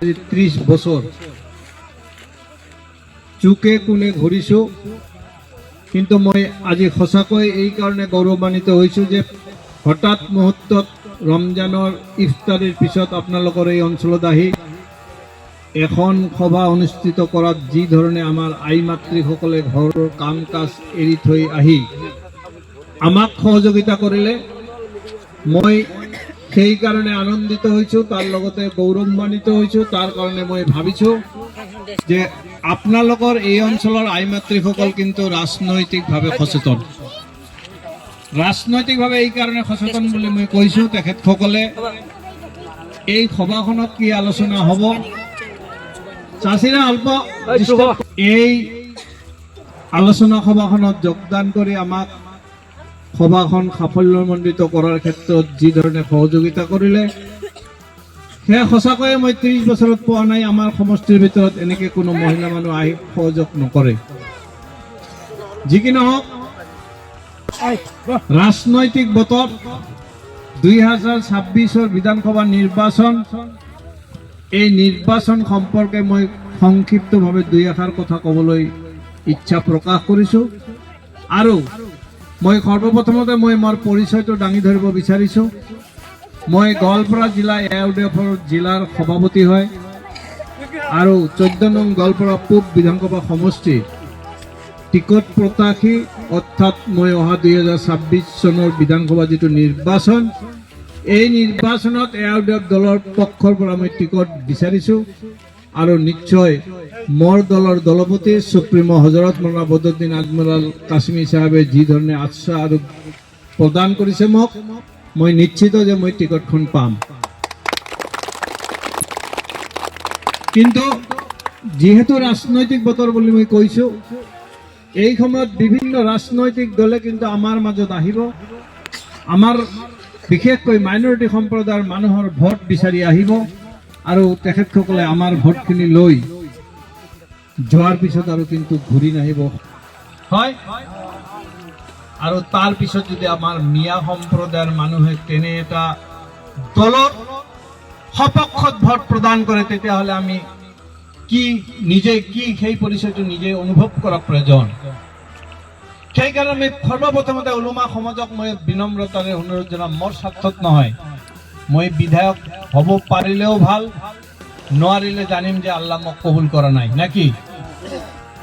30 বছৰ চুকে কোণে ঘূৰিছোঁ, কিন্তু মই আজি সঁচাকৈ এই কাৰণে গৌৰৱান্বিত হৈছোঁ যে হঠাৎ মুহূৰ্তত ৰমজানৰ ইফতাৰীৰ পিছত আপোনালোকৰ এই অঞ্চলত আহি এখন সভা অনুষ্ঠিত কৰাত যি ধৰণে আমাৰ আই মাতৃসকলে ঘৰৰ কাম কাজ এৰি থৈ আহি আমাক সহযোগিতা কৰিলে, মই সেই কাৰণে আনন্দিত হৈছোঁ, তাৰ লগতে গৌৰৱান্বিত হৈছোঁ। তাৰ কাৰণে মই ভাবিছোঁ যে আপোনালোকৰ এই অঞ্চলৰ আই মাতৃসকল কিন্তু ৰাজনৈতিকভাৱে সচেতন। ৰাজনৈতিকভাৱে এই কাৰণে সচেতন বুলি মই কৈছোঁ, তেখেতসকলে এই সভাখনত কি আলোচনা হ'ব, চাচিৰা অল্প এই আলোচনা সভাখনত যোগদান কৰি আমাক সভাখন সাফল্যমণ্ডিত কৰাৰ ক্ষেত্ৰত যি ধৰণে সহযোগিতা কৰিলে, সেয়া সঁচাকৈয়ে মই 30 বছৰত পোৱা নাই। আমাৰ সমষ্টিৰ ভিতৰত এনেকৈ কোনো মহিলা মানুহ আহি সহযোগ নকৰে। যি কি নহওক, ৰাজনৈতিক বতৰ 2026 বিধানসভা নিৰ্বাচন, এই নিৰ্বাচন সম্পৰ্কে মই সংক্ষিপ্তভাৱে 2 এষাৰ কথা ক'বলৈ ইচ্ছা প্ৰকাশ কৰিছোঁ। আৰু মই সৰ্বপ্ৰথমতে মই মোৰ পৰিচয়টো দাঙি ধৰিব বিচাৰিছোঁ। মই গোৱালপাৰা জিলা AUDF জিলাৰ সভাপতি হয় আৰু 14 নং গোৱালপাৰা পূব বিধানসভা সমষ্টিৰ টিকট প্ৰত্যাশী, অৰ্থাৎ মই অহা 2026 চনৰ বিধানসভা যিটো নিৰ্বাচন, এই নিৰ্বাচনত AUDF দলৰ পক্ষৰ পৰা মই টিকট বিচাৰিছোঁ। আৰু নিশ্চয় মোৰ দলৰ দলপতি সুপ্ৰিমো হজৰত মৌলানা বদৰুদ্দিন আজমল কাশ্মী সাহেবে যি ধৰণে আশ্বাস আৰু প্ৰদান কৰিছে মোক, মই নিশ্চিত যে মই টিকটখন পাম। কিন্তু যিহেতু ৰাজনৈতিক বতৰ বুলি মই কৈছোঁ, এই সময়ত বিভিন্ন ৰাজনৈতিক দলে কিন্তু আমাৰ মাজত আহিব, আমাৰ বিশেষকৈ মাইনৰিটি সম্প্ৰদায়ৰ মানুহৰ ভোট বিচাৰি আহিব আৰু তেখেতসকলে আমাৰ ভোটখিনি লৈ যোৱাৰ পিছত আৰু কিন্তু ঘূৰি নাহিব হয়। আৰু তাৰ পিছত যদি আমাৰ মিয়া সম্প্ৰদায়ৰ মানুহে তেনে এটা দলৰ সপক্ষত ভোট প্ৰদান কৰে, তেতিয়াহ'লে আমি কি নিজে কি সেই পৰিচয়টো নিজে অনুভৱ কৰা প্ৰয়োজন। সেইকাৰণে আমি সৰ্বপ্ৰথমতে ওলোমা সমাজক মই বিনম্ৰতাৰে অনুৰোধ জনাম, মোৰ স্বাৰ্থত নহয়। মই বিধায়ক হ'ব পাৰিলেও ভাল, নোৱাৰিলে জানিম যে আল্লাহ মোক কবুল কৰা নাই নাকি।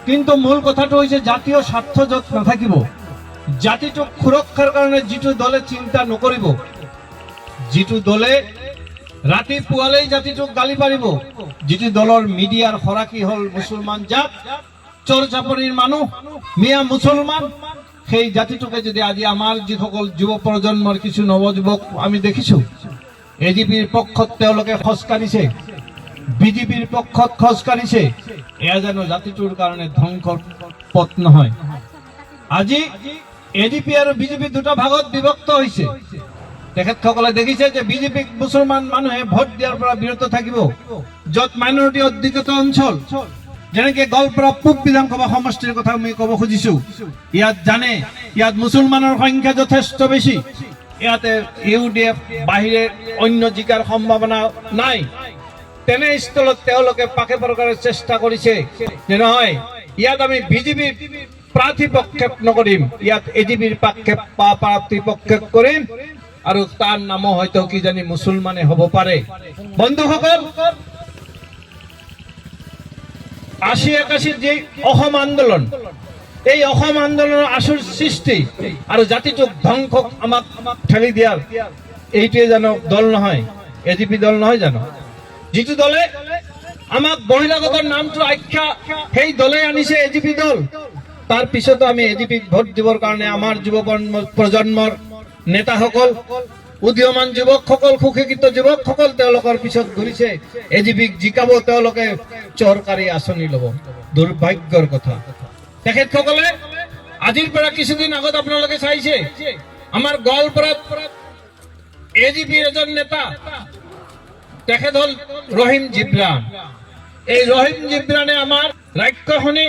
কিন্তু মূল কথাটো হৈছে জাতীয় স্বাৰ্থ য'ত নাথাকিব, জাতিটোক সুৰক্ষাৰ কাৰণে যিটো দলে চিন্তা নকৰিব, যিটো দলে ৰাতি পুৱালেই জাতিটোক গালি পাৰিব, যিটো দলৰ মিডিয়াৰ খৰাকী হ'ল মুছলমান জাত, চোৰ চাপৰিৰ মানুহ, মিয়া মুছলমান, সেই জাতিটোকে যদি আজি আমাৰ যিসকল যুৱ প্ৰজন্মৰ কিছু নৱযুৱক আমি দেখিছোঁ AGPৰ পক্ষত তেওঁলোকে খোজ কাঢ়িছে, BJPৰ পক্ষত খোজ কাঢ়িছে, এয়া জানো জাতিটোৰ কাৰণে ধ্বংসৰ পথ নহয়। আজি AGP আৰু BJP দুটা ভাগত বিভক্ত হৈছে। তেখেতসকলে দেখিছে যে BJPক মুছলমান মানুহে ভোট দিয়াৰ পৰা বিৰত থাকিব, য'ত মাইনৰিটি অধিকৃত অঞ্চল যেনেকে গোৱালপাৰা পূব বিধানসভা সমষ্টিৰ কথা মই ক'ব খুজিছোঁ, ইয়াত জানে ইয়াত মুছলমানৰ সংখ্যা যথেষ্ট বেছি, ইয়াতে UDF বাহিৰে অন্য জিকাৰ সম্ভাৱনা নাই। তেনে স্থলত তেওঁলোকে পাকে প্ৰকাৰে চেষ্টা কৰিছে যে নহয়, ইয়াত আমি BJP প্ৰাৰ্থী প্ৰক্ষেপ নকৰিম, ইয়াত AGPৰ প্ৰাৰ্থী প্ৰক্ষেপ কৰিম আৰু তাৰ নামো হয়তো কি জানি মুছলমানে হ'ব পাৰে। বন্ধুসকল, 80-81 যে অসম আন্দোলন, এই অসম আন্দোলনৰ আচুৰ সৃষ্টি আৰু জাতিটোক ধ্বংসক আমাক ঠেলি দিয়াৰ এইটোৱে জানো দল নহয়, AGP দল নহয় জানো? যিটো দলে আমাক বহিৰাগতৰ নামটো আখ্যা সেই দলে আনিছে AGP দল। তাৰ পিছতো আমি AGPক ভোট দিবৰ কাৰণে আমাৰ যুৱ প্ৰজন্মৰ নেতাসকল, উদীয়মান যুৱকসকল, সুশিক্ষিত যুৱকসকল তেওঁলোকৰ পিছত ঘূৰিছে। AGPক জিকাব তেওঁলোকে চৰকাৰী আঁচনি ল'ব। দুৰ্ভাগ্যৰ কথা। তেখেতসকলে আজিৰ পৰা কিছুদিন আগত আপোনালোকে চাইছে আমাৰ গোৱালপাৰাত AGPৰ এজন নেতা, তেখেত হ'ল ৰহিম জিব্ৰান। এই ৰহিম জিব্ৰানে আমাৰ ৰাক্ষসনী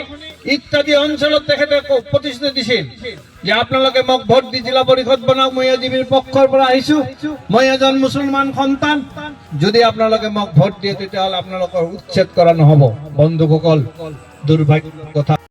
ইত্যাদি অঞ্চলত তেখেতে প্ৰতিশ্ৰুতি দিছিল যে আপোনালোকে মোক ভোট দি জিলা পৰিষদ বনাওক, মই AGPৰ পক্ষৰ পৰা আহিছোঁ, মই এজন মুছলমান সন্তান, যদি আপোনালোকে মোক ভোট দিয়ে তেতিয়াহ'লে আপোনালোকৰ উচ্ছেদ কৰা নহ'ব বন্ধুসকল দুৰ্ভাগ্যৰ কথা